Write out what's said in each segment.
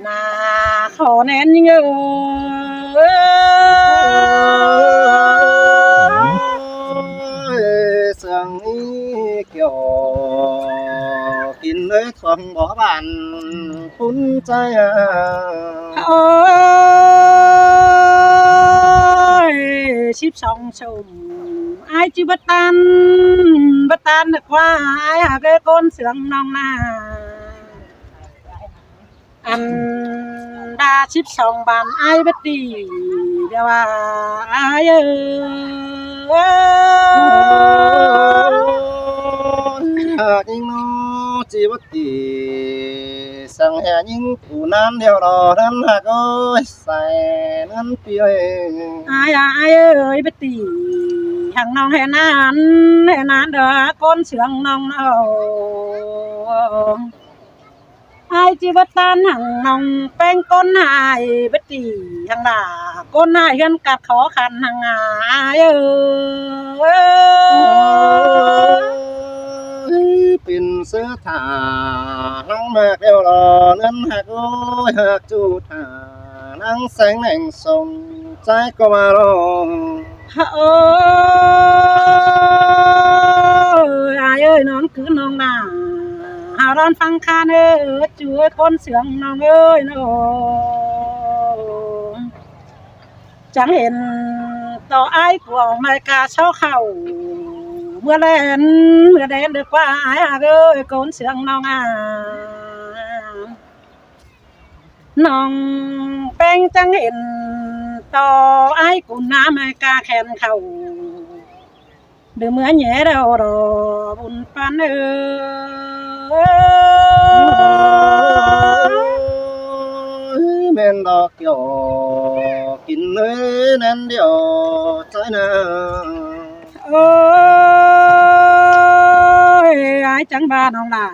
นาขอแน่นเงเสียงนี้เกี่ยวกินเลยของบ่บานคุ้นใจโอ้ย12 ชมไอจิบตันนึกว่าไอหาเกก้นเสืองน้องนาอันดา12 บานไอบัดดีเดี๋ยวว่าไอยิงโนจีบตีสังแห่ยิงผู้นั้นเดียวรอนั้นหากโอ้ยใส่นั้นเปียไอบัดดีหังน้องแห่นานเด้อก้นเสืองน้องเอาไอจิบตันหังน้องแป้งก้นหายบัดดีหังด่าก้นหายกันกัดขอขันหังเป็นเสื้อถานั่งมากเดียวรอนั้นหากโอ้ยหากจูถานั่งแสงแห่งทรงใจก็มารอโอ้ยไอน้องคือน้องนาหาร้อนฟังคาเนช่วยคนเสียงน้องน้องจังเห็นต่อไอ้พวกไม่กล้าเช่าเข่าเมื่อเดนดึกว่าไอ้คนเสียงน้องน้องแป้งจังเห็นต่อไอ้กุนน้ำไม่กล้าแขนเข่าเดือเมื่อแย่เรารอบุญปันแม่นดอกเกี่ยวกินเลยนั่นเดียวใจนะโอ้ยไอ้จังบ้านน้องล่ะ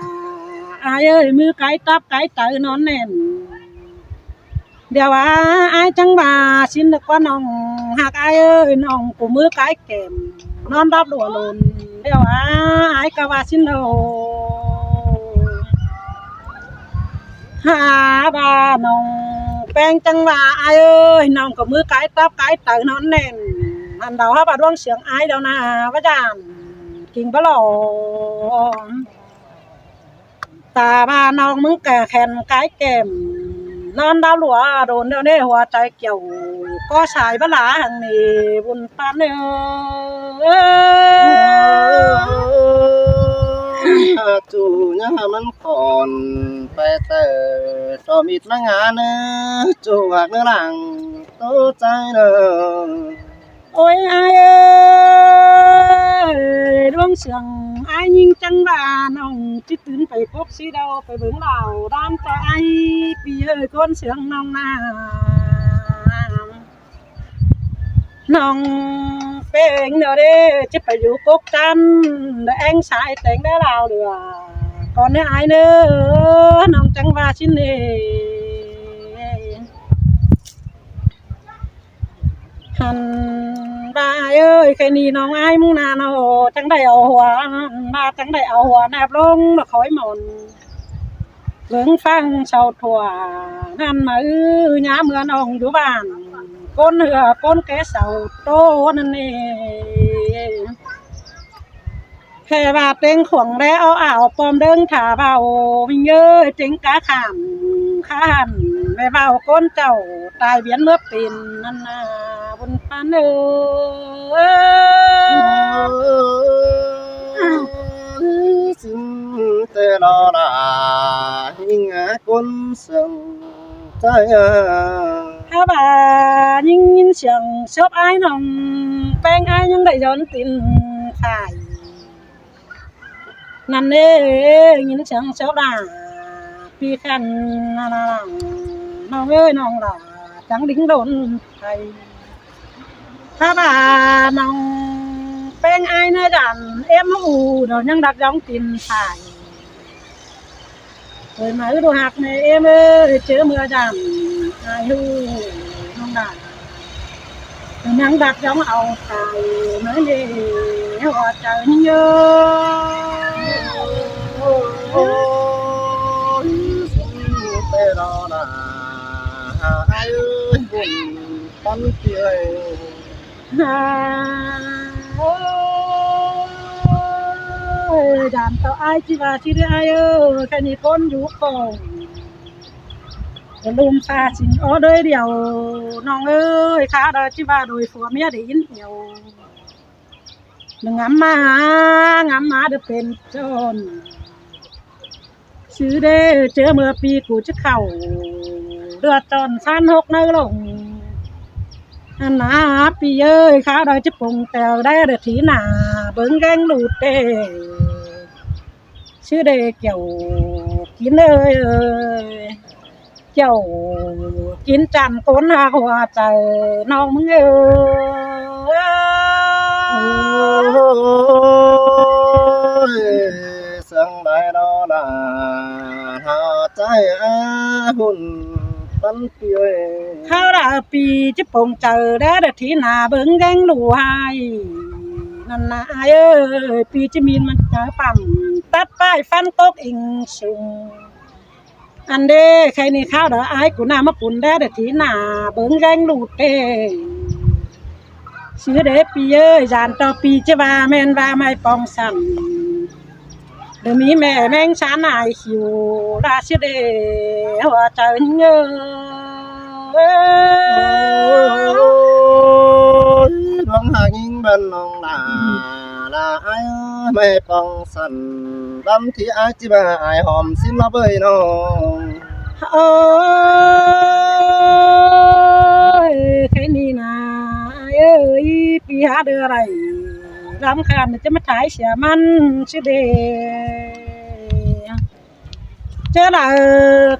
ไอ้มือไก่ตับไก่เตยนอนแน่นเดี๋ยวว่าไอ้จังบ้าชินนึกว่าน้องหากไอ้น้องกูมือไก่เก็มนอนรับดัวลุนเดี๋ยวว่าไอ้กะว่าชินโนหาบ้าน้องแป้งจังว่าไอ้น้องกูมือไก่ตับไก่เตยนอนแน่นอันเดาฮะบาดวงเสียงไอ้เดานาว่าจานกิ่งบะหลอตาบ้าน้องมึงแก่แขนไก่เก็มนอนดาวหลัวโดนเดี๋ยวนี้หัวใจเกี่ยวก็สายบลาหังนี้บุญปานจูเนี่ยมันก่อนไปแต่ตอมิดมางานเนจูหักเนื้อหลังโตใจเนอโอ้ยไอ้ดวงเสียงไอ้ยิงจังบ้าน้องจิตตื่นไปพบสีดาวไปเบิ่งดาวด้านแต่ไอ้ปีคนเสียงน้องนาน้องเป็นเดี๋ยวนี้จะไปอยู่กกจันได้เองสายแต่งได้ลาวเดือก่อนนี้ไอ้เนื้อน้องจังว่าชิ้นนี้หันบ้าแค่นี้น้องไอ้มึงนาโนจังได้เอาหัวมาจังได้เอาหัวแนบลงมาคอยหมอนเบิ่งฟังเช่าถั่วนั่นมาย้าเมื่อน้องอยู่บ้านก้นเหือก้นแกเสาโตนั่นเองแค่บาดเต็งขวงแล้วเอาปอมเดิงถาเบาไม่เยอะเต็งกะขามข้านไม่เบาก้นเจ้าตายเบียนเมื่อปีนนั่นนาบนปานสิ่งเตลอลาหิงคนสังใจถ้าบ่ายิงเสียงชอบไอ้น้องแป้งไอ้ยังได้ย้อนตินขายนั่นเองยินเสียงชอบด่าพี่ขันน้องน้องล่ะจังดิ้งโดนไทยถ้าบ่าน้องแป้งไอ้ในดันเอ็มอูเดี๋ยวยังดักย้อนตินขายเคยมาดูหักในเอ็มเจอเมื่อดันไอ้ฮูน้องด่ายังดักย้อนเอาไทยเมื่อเดี๋ยวหัวใจเยอะเตลอล là ai ơi buồn bắn cười ด่านต่อไอ้ที่ว่าที่ได้แค่นี้พ้นอยู่คงลืมซาสิงโดยเดียวน้องเอ้ยข้าได้ที่ว่าโดยผัวเมียได้ยินเดียวงำมาเด้อเป็นจนชื่อเด้เจอเมื่อปีกูจะเข้าเดือดจนชั้น6ในลงอันนาปีเอ้ยข้าได้จะปงแต่ได้เด้อทีหน้าเบิ่งแกงดูดเด้ชื่อเด้เกี่ยวกินเอ้ยเจ้ากินจันโกนหาหัวใจน้องมึงsang đại đó là hà trái hùn bắn cười ข้าวราปีจะปงเจอได้เด็ดที่หน้าเบิ่งแกงดูหายนั่นนะเอ้ยปีจะมีมันเจอปั่มตัดป้ายฟันตกอิงชุงอันเด้ใครนี่ข้าวเด้อไอ้กูน่ามาปุ่นได้เด็ดที่หน้าเบิ่งแกงดูเด้ชื่อเด้ปีเอ้ยจานต่อปีจะว่าแม่นว่าไม่ปองสั่นเดี๋ยวมีแม่แมงชานนายหิวราชเดหัวใจเงย bóng hạ nhìn bên lòng là ai mày bóng sẵn đâm thì ai chỉ bà ai hòm xin nó bơi nó เอ้ยแค่นี้นะเอ้ยปีหาเดืออะไรรำคาญจะมาถ่ายเสียมันชื่อเดเจอละ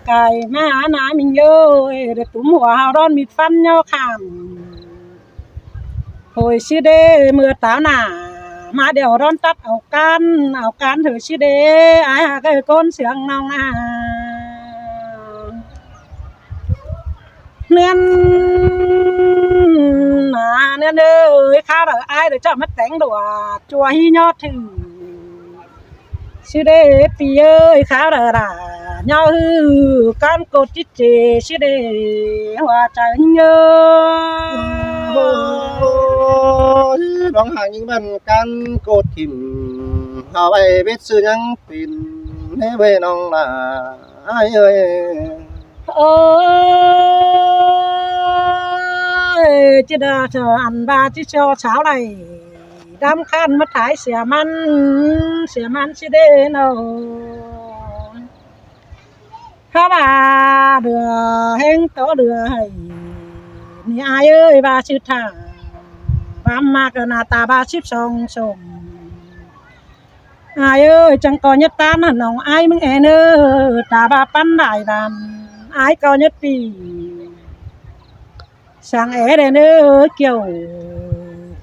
ไก่มาหนามิงเยอะเด็กตุ้มหัวร้อนมีฟันเนาะคำโอยชื่อเดเมื่อตาหนามาเดี๋ยวร้อนตัดเอากันเถอะชื่อเดไอ้หาก็ก้นเสียงน้องเนื่อนเนื่อนเอ้ยข้าเด้อไอ้เดี๋ยวจะมาแต่งดัวจัวฮียอดถึงชื่อเดปีเอ้ยข้าเด้อล่ะยอฮือการกดจิตเจชื่อเดหัวใจเยอะ bóng hạ nhìn bên căn cột thìm họ bay biết sư nhắn pin thế về nông là ai ơi เอ้ยจะได้เธออันบาที่เช้าเช้าไรดำคันมาถ่ายเสียมันสิเดนเอาข้าว่าเดือแห้งโตเดือให้นี่อายเอ้ยบาชื่อท่าบามากหน้าตาบาชิบสองชมอายเอ้ยจังก่อยัดตาหน้องอายมึงเอเนอตาบาปั้นได้ดันอายก่อยัดปีสั่งเด้เนอเกี่ยว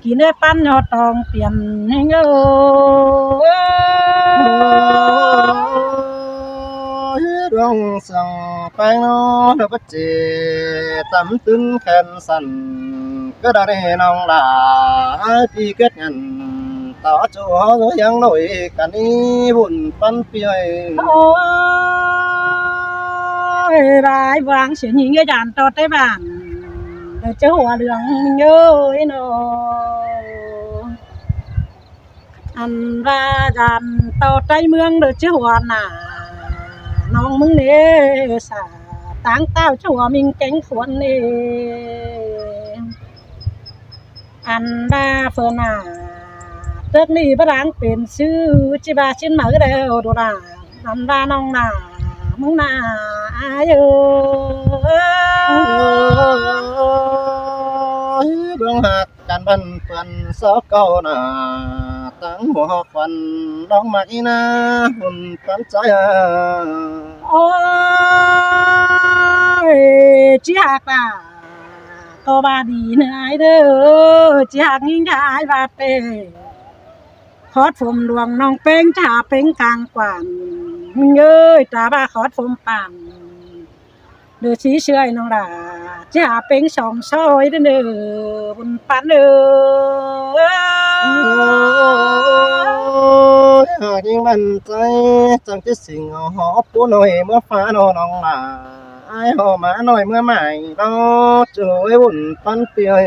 กินได้ปั้นยอดตองเปลี่ยนให้เงอđường sòng phai nó được bất chế tấm tưng khen sẵn cứ đã để nông là đi kết nhận tỏ chỗ dối giang nổi cả đi buồn phân piơi ôi bài vàng sẽ nhìn cái đàn to tới bàn để chứ hòa đường mình ơi nó ăn ra đàn to trái mương để chứ hòa nàน้องมึงเนี่ยสาตั้งเต้าชัวมิงเก่งขวนเนี่ยอันดาเฟนาเติกนี่พระรางเป็นชื่อจิบาชินเหมือเดียวดูด่าอันดาน้องนามึงนาอายุเบื้องหักการบันเปื่อนซอกเก่าน่ะตั้งหัวควันร้องมากอีน่าหุ่นปั้นใจโอ้ยจีหักตาก็บาดีเนื้อไอเด้อจีหักยิ่งใหญ่บาเต้ขอดผมดวงน้องเป้งจ่าเป้งกลางกว่านมึงเอ้ยตาบ้าขอดผมปั่นเดือชี้เชื่อยน้องด่าจ่าเป้งสองซอยเด้อบุญปั่นยิ่งมันใจจังจะสิ่งหอบปูหน่อยเมื่อฟ้านอนองหลา ai hồ má nồi mưa mải đó trời buồn phân piơi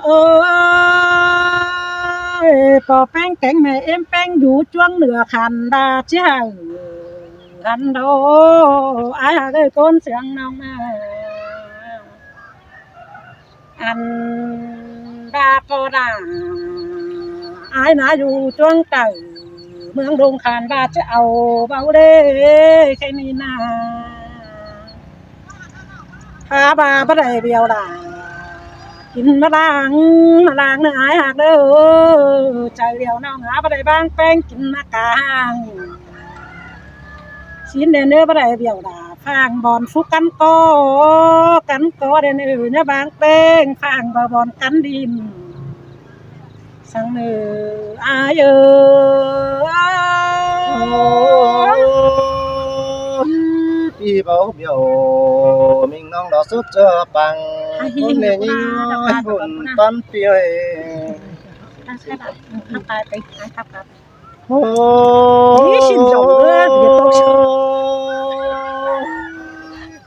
เอ้ยพอแป้งแกงแม่เอ็มแป้งอยู่จ้วงเหนือขันดาเจ้าขันโดอายหาเอ้ยต้นเสียงน้องมาอันดาก็ดาอายนาอยู่จ้วงเก่าเมืองดงขันดาจะเอาเบาเด้แค่นี้นาพาบาบ่ได้เดียวดากินมะลางเนื้อหายหักเด้อใจเดียวน้องหาบ่ได้บางแป้งกินมะกางชิ้นเด้อบ่ได้เดียวดาฟางบอนฟุกกันก็เด้อเนี่ยบางแป้งฟางบอนกันดินสังเนื้ออายเอ้ย đi bảo biểu mình nong đó suốt cho bằng con nè như buồn phân piơi ทำตายไปครับ Ý xin dầu nữa, thì tôi sợ.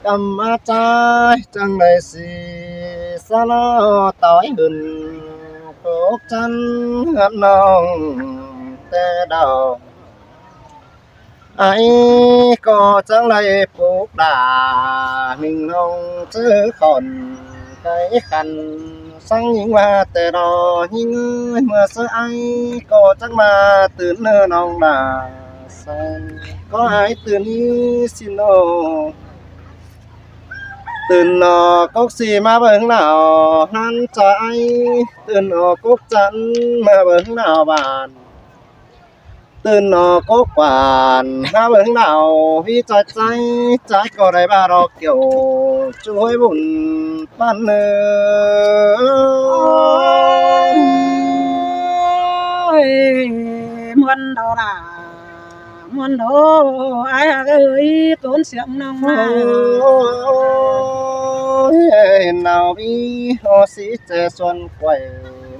cầm má trái chẳng đầy xì xa nó tối hừng khúc chân ngắm nông tê đầu ai có chẳng lấy phúc đà mình nông chứ còn cái khăn sang những hoa tê đò những người mưa sơ ai có chắc mà từ nơ nông đà sang có ai từ ní xin ô từ nọ cốc xì mà bưng nào hắn trái từ nọ cốc chắn mà bưng nào bàn từ nọ cốc bàn mà bưng nào vì trái có đầy ba đỏ kiểu chuối bùn pan muôn đầu là muôn đầu ai ơi tốn xiềng nông mà nào bi họ sĩ trẻ xuân quẩy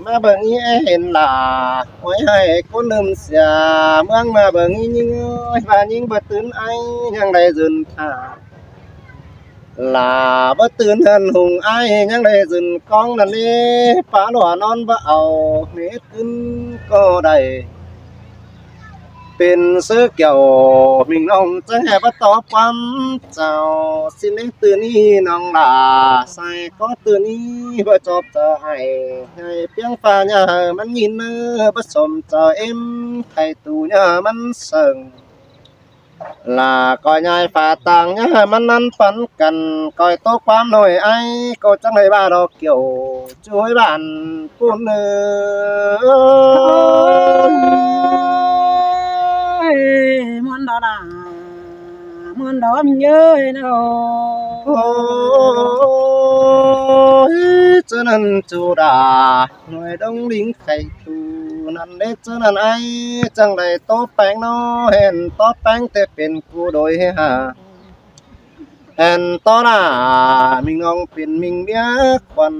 mà bưng ý hình là quấy hay có nâm xà mang mà bưng ý nhưng và những bật tướng anh nhang đầy dừng thả là bất tướng hơn hùng ai nhang đầy dừng con lần đi phá đỏ non vợ ầu nết cưng cô đầy เป็นเสื้อเกี่ยวมิงน้องจะแห่บต่อความเจ้าสิเนตื่นนี้น้องลาใส่ก็ตื่นนี้บ่จบจะให้เพียงฟ้าหญ้ามันยินเนื้อผสมจะเอ็มไข่ตูหญ้ามันเสิงลาก็ยายฟ้าต่างหญ้ามันนั้นปันกันก้อยโตความหน่อยไอ้ก็จังให้บ้าดอกเกี่ยวช่วยบ้านผู้เนื้อ muôn đó là muôn đó mình nhớ đâu cho nên chủ đà người đông lính khai tuนั่นเด็กเจ้านั่นไอ้จังไรโต๊ะแป้งน้อเห็นโต๊ะแป้งแต่เป็นกูโดยฮะเห็นโต๊ะน่ะมิงองเป็นมิงเบี้ยควัน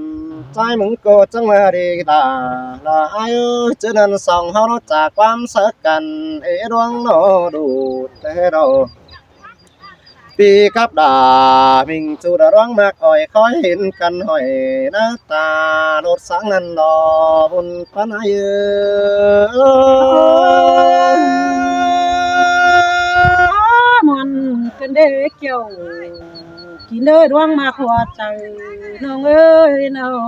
ใจมึงก็จังมาดีดาละไอ้เจ้านั่นส่องเขาจากความสักกันดวงโนดูแต่เราปีกับดามิงจูดร้องมาคอยคอยเห็นกันหอยหน้าตาโลดสังนันดอบุญพันายmuôn cần để kiểu kín nơi đoang mà hoa trời nông ơi nào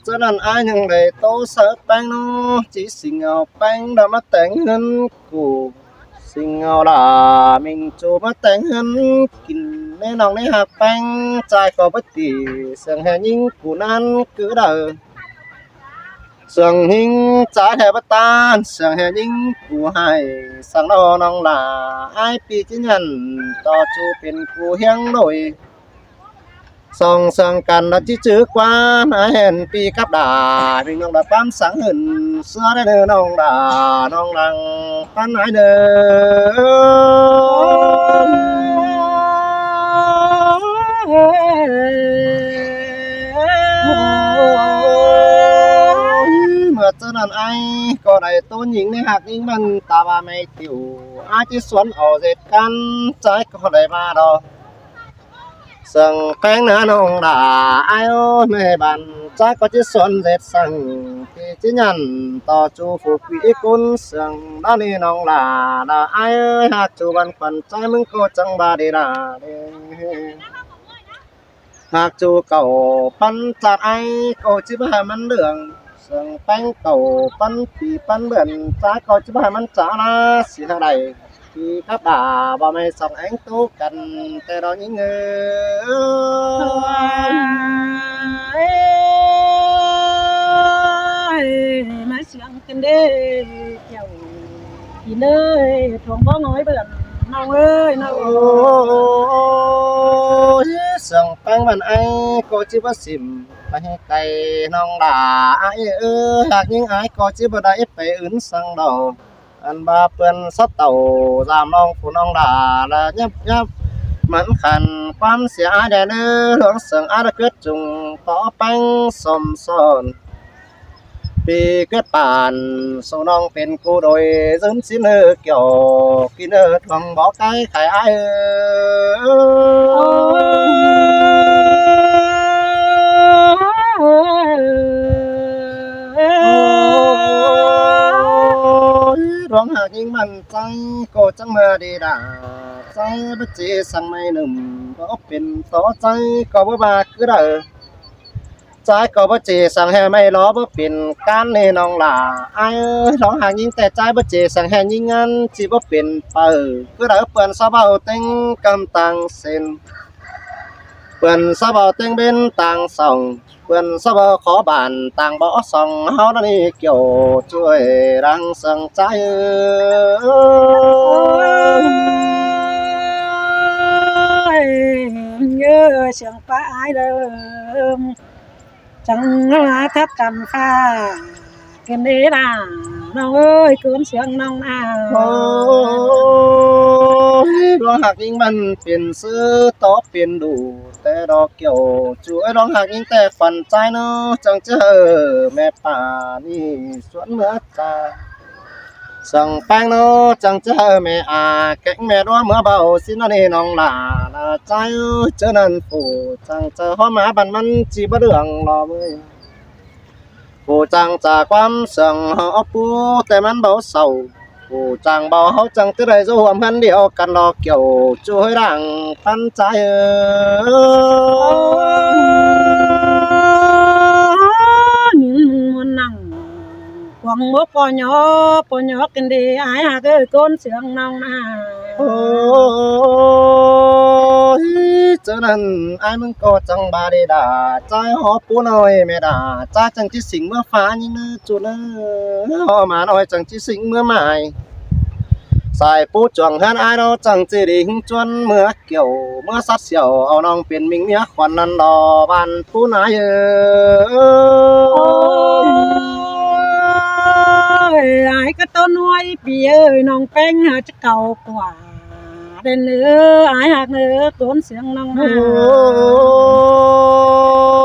ฉะนั้นอายยังได้โตเสิร์ฟแป้งน้อจีสิงเอาแป้งดามาแต่งเงินกูสิงเอาล่ะมิงจูมาแต่งเงินกินแน่น้องในหักแป้งใจก็บ่ตีเสียงแห่ยิงกูนั้นคือเด้อเสียงหิงจ่ายแห่บ่ตานเสียงแห่ยิงกูให้สั่งน้อน้องล่ะอายปีจิญันต่อจูเป็นกูเฮียงโดย song song cần là chỉ chữ qua mà hẹn pi cắp đà mình nong đã bám sáng hình xưa đây nè nong đà nong đằng pan ai nè mà cho nên bạn ai có đầy tôn nhìn đi hạc nhưng mình ta ba mày tiểu ai chỉ xuân ở dệt căn trái có đầy ba đò sừng phèn nữa nông đã ai ơi mẹ bạn trái có chỉ xuân dệt sừng thì chỉ nhận tỏ chu phục vị cún sừng đó đi nông là ai ơi hạc chu ban phần trái mừng cô chẳng ba đi là đi hạc chu cầu pan chặt ai cô chỉ baมันđường sừng phèn cầu pan thì pan bẩn trái có chỉ baมันtrả na xì thằng này thì các bà mẹ sống ánh tú cầnแต่đó những người mà xiang cần đê chầu thì nơi thuồng có ngói bẩn nong ơi nong ôi sừng phèn bạn ai cô chỉ ba xìm phải cày nong đà ai ơi hạc những ai có chỉ ba đại phải ứng sang đầu anh ba pen sắt tàu giảm nong phụ nong đà là nhấp nhấp mẫn khăn quan xia đè nơ hướng sừng á đã kết trùng tỏ bánh xòm xòn vì kết bàn số nongเป็นcô đôi dẫn xin nơ kiểu khi nơ thường bỏ cái khai aiร้องหากยิ่งมันใจก็จังมาดีด่าใจบ่เจสั่งไม่หนุ่มก็เป็นต่อใจก็บ่บาคือเด้อใจก็บ่เจสั่งให้ไม่รอบ่เป็นการนี่น้องหล่าอ้ายเอ้ยร้องหากยิ่งแต่ใจบ่เจสั่งให้ยิ่งงั้นสิบ่เป็นเปิดคือเด้อเปิ้นซะเบาเต็งกำตังเส้นเปิ้นซะเบาเต็งเป็นต่างส่องเพื่อนสบขอบานต่างบ่ส่องเฮานี่เกี่ยวช่วยรังสังใจnhớ chẳng phải đâu chẳng lá thắt cầm pha cái đấy là nong ơi cuốn sương nong nào ร้องหักยิ่งมันเปลี่ยนซื้อต่อเปลี่ยนดูแต่ดอกเกี่ยวช่วยร้องหักยิ่งแต่ฝันใจเนาะจังเจอแม่ป่านี่สวนเมื่อตาสั่งแป้งเนาะจังเจอแม่อาแก่งแม่รัวเมื่อเบาสินนี่น้องหลาใจเจอนั่นปู่จังเจอหอมหมาบันมันจีบเรื่องรอเว้ยปู่จังจากความสั่งหอปูแต่มันเบาเศร้าปู่จังเบาเฮาจังจะได้รวมกันเดียวกันรอเกี่ยวช่วยดังปันใจnhững muốn nặng quăng bố po nhỏ kinh đi ai hà cái con sương nong nào โอ้ยเจอนั้นไอ้มึงก็จังบาได้ด่าใจหอปูน้อยแม่ด่าจ้าจังที่สิงเมื่อฟ้ายิ่งเนื้อจุนหอมาน้อยจังที่สิงเมื่อหมายสายปูจวงเฮือนอ้ายเราจังจีดิ่งจวนเมื่อเกี่ยวเมื่อสัดเสี่ยวเอาน้องเป็นมิงเมียขวัญนั้นรอบ้านผู้นายai cái tôn nuôi bì ơi nong phèn hà chắc cầu quả đến nữa ai hạt nữa cuốn sương nong โอ้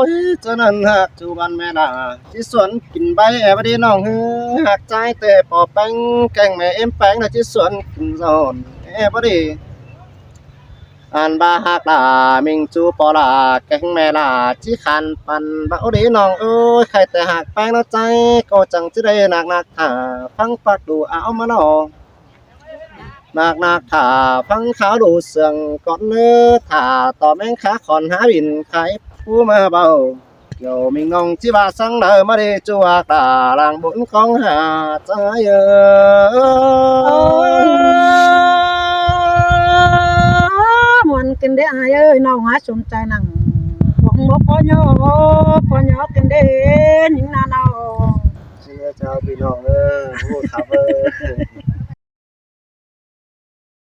nào ยเจานั้นหักจูบันแม่ด่าที่สวนกินใบแอบดีน้องฮือหักใจแต่ปอแป้งแกงแม่เอ็มแป้งนะที่สวนกินซอนแอบดีอันบาหักด่ามิงจูปอลาแกงแม่ด่าที่คันปันบ่าวดีน้องเอ้ยใครแต่หักแป้งแล้วใจก็จังจะได้หนักถ้าฟังปักดูเอามาน้องนักถ้าฟังขาวดูเสื่องก่อนเนื้อถ้าต่อแม่งขาขอนหาบินขายผู้มาเบาเกี่ยวมิงนองจิบาสังเดอมาได้จัวตาลางบุญของหาใจmuốn kinh đi ai ơi nong hóa sum trai nằng quăng bố po nhỏ kinh đi những na nào เชื่อเจ้าพี่น้องเอ้ยผู้เขา